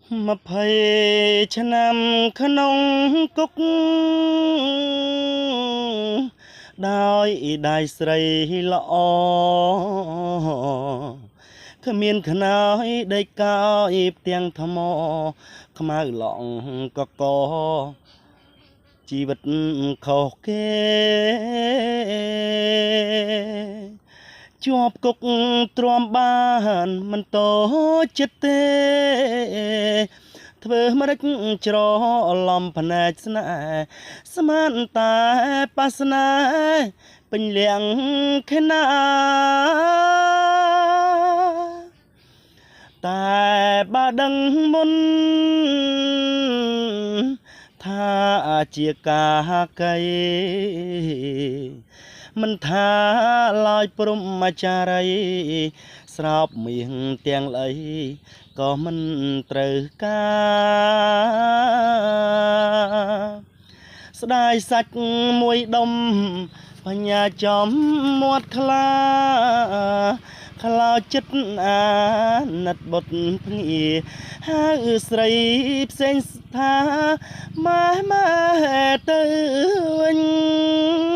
20ឆ្នាំក្នុងគុកដោយដៃស្រីល្អគ្មានខ្នើយដេកកោយផ្ទាំងថ្មខ្មៅឡងកកជីវិតខុសគេជាប់គុកទ្រាំបានមិនតូចចិត្តទេធ្វើម្រេចច្រឡំភ្នែកស្នេហ៍ស្មានតែបាសនាពេញលៀងខណាតែបើដឹងមុនថាជាកាកៃមិនថាឡើយព្រមចារីស្រោបមាសទាំងលៃក៏មិនត្រូវការស្ដាយសាច់មួយដុំបញ្ញាចំមាត់ខ្លាខ្លោចចិត្តអាណិតបុតភ្ងាហៅស្រីផ្សេងថាម៉ែទៅវិញ